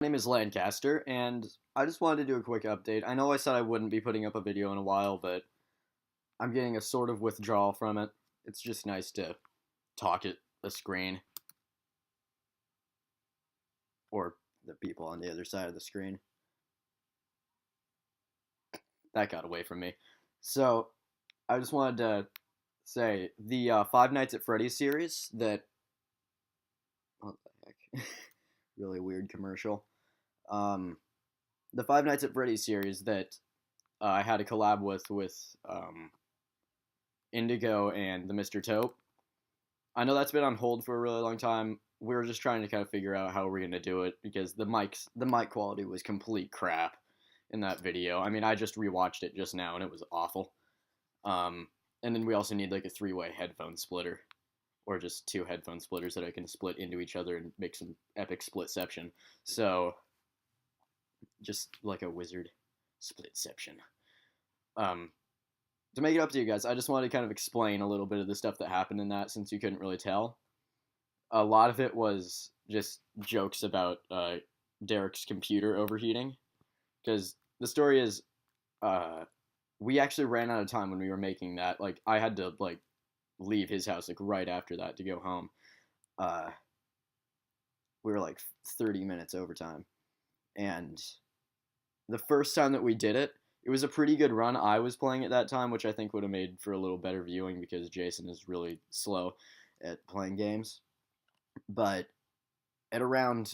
My name is Lancaster, and I just wanted to do a quick update. I know I said I wouldn't be putting up a video in a while, but I'm getting a sort of withdrawal from it. It's just nice to talk at the screen, or the people on the other side of the screen. That got away from me. So, I just wanted to say the Five Nights at Freddy's series that. What the heck? Really weird commercial. Um, the Five Nights at Freddy's series that I had a collab with Indigo and the Mr. Taupe. I know that's been on hold for a really long time. We were just trying to kind of figure out how we're gonna do it because the mic quality was complete crap in that video. I mean, I just rewatched it just now and it was awful. Um, and then we also need like a three-way headphone splitter, or just two headphone splitters that I can split into each other and make some epic splitception. So, just like a wizard splitception. Um, to make it up to you guys, I just wanted to kind of explain a little bit of the stuff that happened in that since you couldn't really tell. A lot of it was just jokes about Derek's computer overheating, because the story is we actually ran out of time when we were making that. Like, I had to like leave his house like right after that to go home. Uh, we were like 30 minutes overtime, and the first time that we did it, it was a pretty good run. I was playing at that time, which I think would have made for a little better viewing because Jason is really slow at playing games. But at around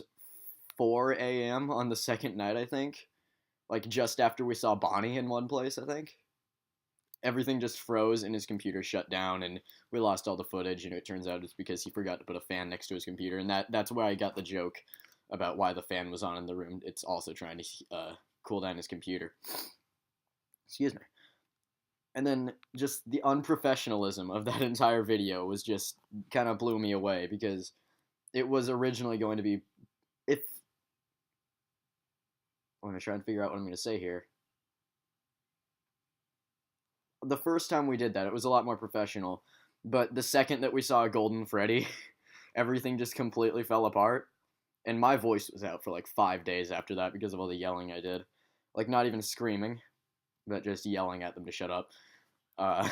4 a.m. on the second night, I think, like just after we saw Bonnie in one place, I think, everything just froze and his computer shut down and we lost all the footage. And it turns out it's because he forgot to put a fan next to his computer. And that's where I got the joke about why the fan was on in the room. It's also trying to cool down his computer. Excuse me. And then just the unprofessionalism of that entire video was just kind of blew me away because it was originally going to be, if I'm going to try and figure out what I'm going to say here. The first time we did that, it was a lot more professional, but the second that we saw a Golden Freddy, everything just completely fell apart. And my voice was out for like 5 days after that because of all the yelling I did. Like, not even screaming, but just yelling at them to shut up. Uh,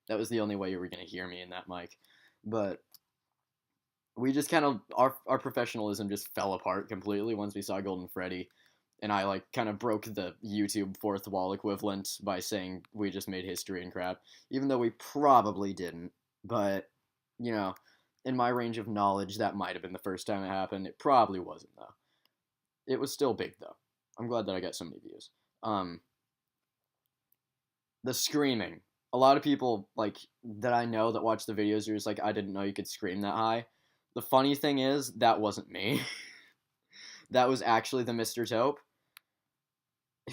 that was the only way you were going to hear me in that mic. But we just kind of, our professionalism just fell apart completely once we saw Golden Freddy. And I like kind of broke the YouTube fourth wall equivalent by saying we just made history and crap, even though we probably didn't. But, you know, in my range of knowledge, that might have been the first time it happened. It probably wasn't, though. It was still big, though. I'm glad that I got so many views. The screaming. A lot of people, like, that I know that watch the videos are just like, I didn't know you could scream that high. The funny thing is, that wasn't me. That was actually the Mr. Taupe,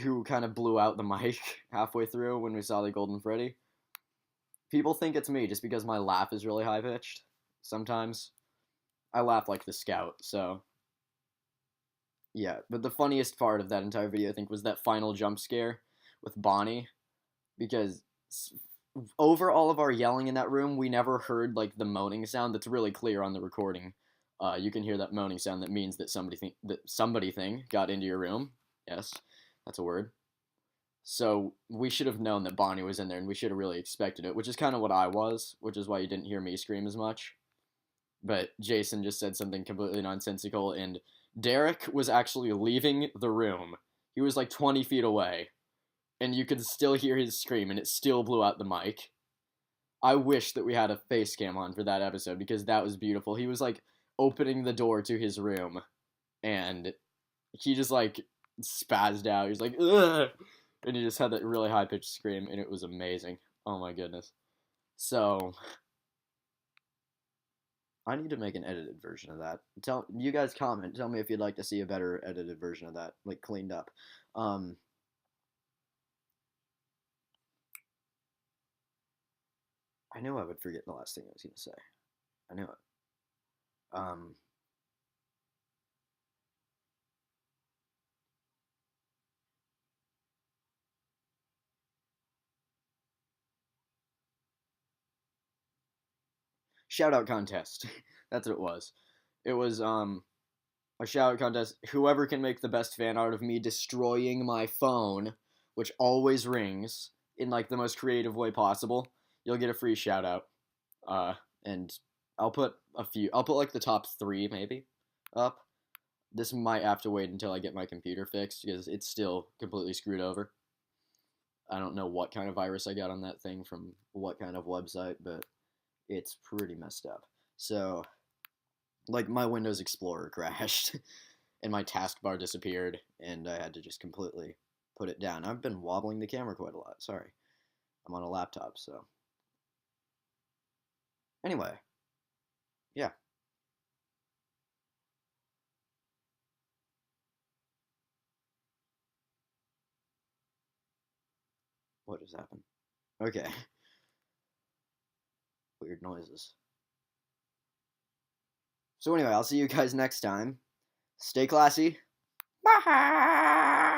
who kind of blew out the mic halfway through when we saw the Golden Freddy. People think it's me just because my laugh is really high-pitched. Sometimes. I laugh like the Scout, so... Yeah, but the funniest part of that entire video, I think, was that final jump scare with Bonnie, because over all of our yelling in that room, we never heard, like, the moaning sound that's really clear on the recording. You can hear that moaning sound that means that somebody thing got into your room. Yes, that's a word. So we should have known that Bonnie was in there, and we should have really expected it, which is kind of what I was, which is why you didn't hear me scream as much. But Jason just said something completely nonsensical, and Derek was actually leaving the room. He was like 20 feet away, and you could still hear his scream, and it still blew out the mic. I wish that we had a face cam on for that episode, because that was beautiful. He was like opening the door to his room, and he just like spazzed out. He was like, ugh! And he just had that really high pitched scream, and it was amazing. Oh my goodness. So, I need to make an edited version of that. Tell you guys comment. Tell me if you'd like to see a better edited version of that, like cleaned up. I knew I would forget the last thing I was gonna say. I knew it. Shout out contest. That's what it was. It was a shout out contest. Whoever can make the best fan art of me destroying my phone, which always rings in like the most creative way possible, you'll get a free shout out. And I'll put a few. I'll put like the top 3 maybe up. This might have to wait until I get my computer fixed because it's still completely screwed over. I don't know what kind of virus I got on that thing from what kind of website, but it's pretty messed up. So, like, my Windows Explorer crashed, and my taskbar disappeared, and I had to just completely put it down. I've been wobbling the camera quite a lot. Sorry. I'm on a laptop, so. Anyway, yeah. What just happened? Okay. Weird noises. So anyway, I'll see you guys next time. Stay classy. Bye.